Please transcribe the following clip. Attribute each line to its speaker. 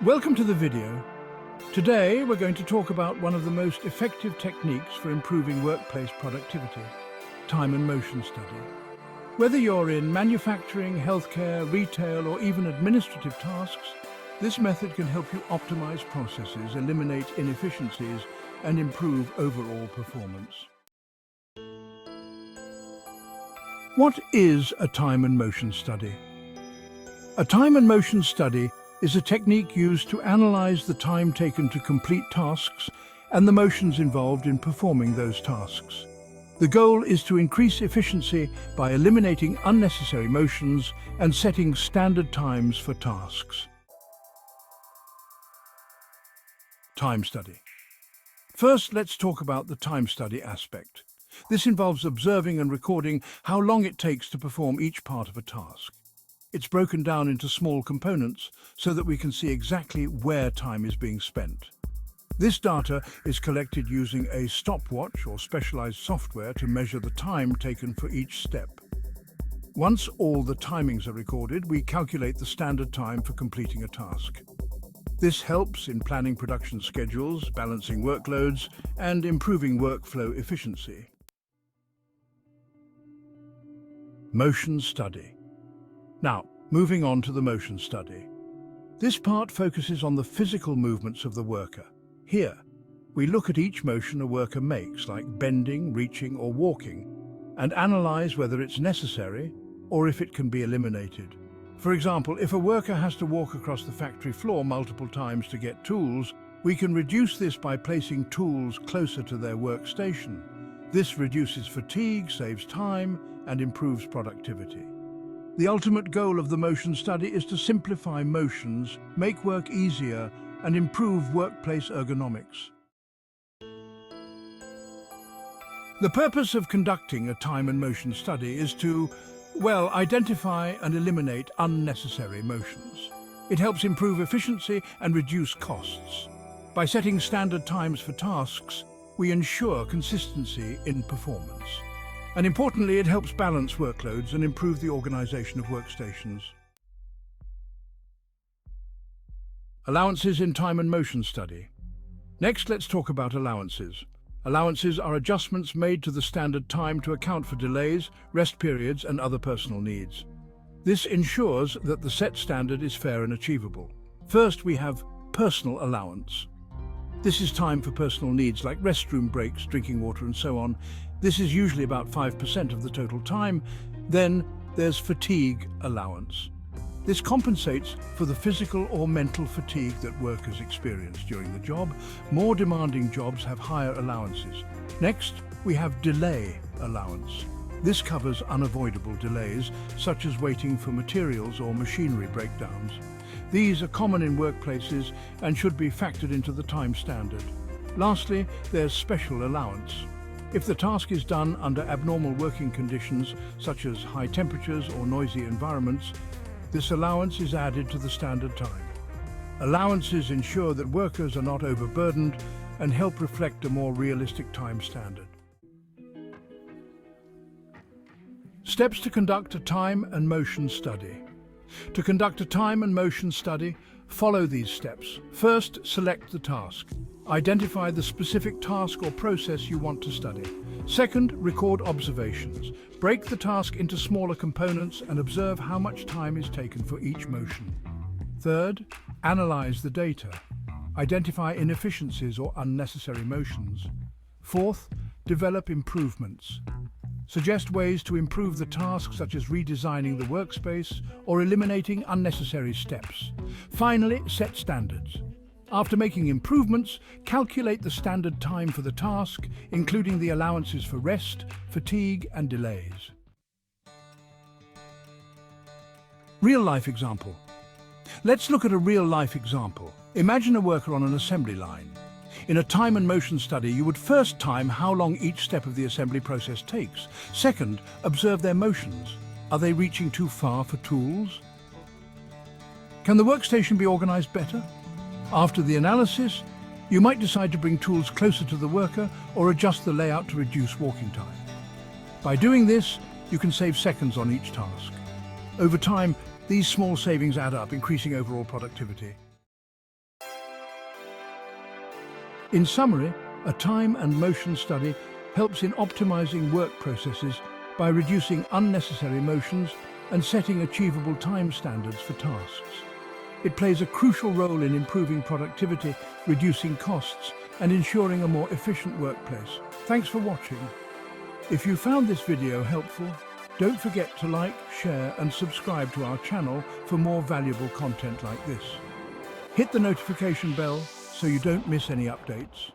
Speaker 1: Welcome to the video. Today we're going to talk about one of the most effective techniques for improving workplace productivity, time and motion study. Whether you're in manufacturing, healthcare, retail, or even administrative tasks, this method can help you optimize processes, eliminate inefficiencies, and improve overall performance. What is a time and motion study? A time and motion study is a technique used to analyze the time taken to complete tasks and the motions involved in performing those tasks. The goal is to increase efficiency by eliminating unnecessary motions and setting standard times for tasks. Time study. First, let's talk about the time study aspect. This involves observing and recording how long it takes to perform each part of a task. It's broken down into small components so that we can see exactly where time is being spent. This data is collected using a stopwatch or specialized software to measure the time taken for each step. Once all the timings are recorded, we calculate the standard time for completing a task. This helps in planning production schedules, balancing workloads, and improving workflow efficiency. Motion study. Now, moving on to the motion study. This part focuses on the physical movements of the worker. Here, we look at each motion a worker makes, like bending, reaching, or walking, and analyze whether it's necessary or if it can be eliminated. For example, if a worker has to walk across the factory floor multiple times to get tools, we can reduce this by placing tools closer to their workstation. This reduces fatigue, saves time, and improves productivity. The ultimate goal of the motion study is to simplify motions, make work easier, and improve workplace ergonomics. The purpose of conducting a time and motion study is to, identify and eliminate unnecessary motions. It helps improve efficiency and reduce costs. By setting standard times for tasks, we ensure consistency in performance. And importantly, it helps balance workloads and improve the organization of workstations. Allowances in time and motion study. Next, let's talk about allowances. Allowances are adjustments made to the standard time to account for delays, rest periods, and other personal needs. This ensures that the set standard is fair and achievable. First, we have personal allowance. This is time for personal needs like restroom breaks, drinking water, and so on. This is usually about 5% of the total time. Then there's fatigue allowance. This compensates for the physical or mental fatigue that workers experience during the job. More demanding jobs have higher allowances. Next, we have delay allowance. This covers unavoidable delays, such as waiting for materials or machinery breakdowns. These are common in workplaces and should be factored into the time standard. Lastly, there's special allowance. If the task is done under abnormal working conditions, such as high temperatures or noisy environments, this allowance is added to the standard time. Allowances ensure that workers are not overburdened and help reflect a more realistic time standard. Steps to conduct a time and motion study. To conduct a time and motion study, follow these steps. First, select the task. Identify the specific task or process you want to study. Second, record observations. Break the task into smaller components and observe how much time is taken for each motion. Third, analyze the data. Identify inefficiencies or unnecessary motions. Fourth, develop improvements. Suggest ways to improve the task, such as redesigning the workspace or eliminating unnecessary steps. Finally, set standards. After making improvements, calculate the standard time for the task, including the allowances for rest, fatigue, and delays. Real-life example. Let's look at a real-life example. Imagine a worker on an assembly line. In a time and motion study, you would first time how long each step of the assembly process takes. Second, observe their motions. Are they reaching too far for tools? Can the workstation be organized better? After the analysis, you might decide to bring tools closer to the worker or adjust the layout to reduce walking time. By doing this, you can save seconds on each task. Over time, these small savings add up, increasing overall productivity. In summary, a time and motion study helps in optimizing work processes by reducing unnecessary motions and setting achievable time standards for tasks. It plays a crucial role in improving productivity, reducing costs, and ensuring a more efficient workplace. Thanks for watching. If you found this video helpful, don't forget to like, share, and subscribe to our channel for more valuable content like this. Hit the notification bell so you don't miss any updates.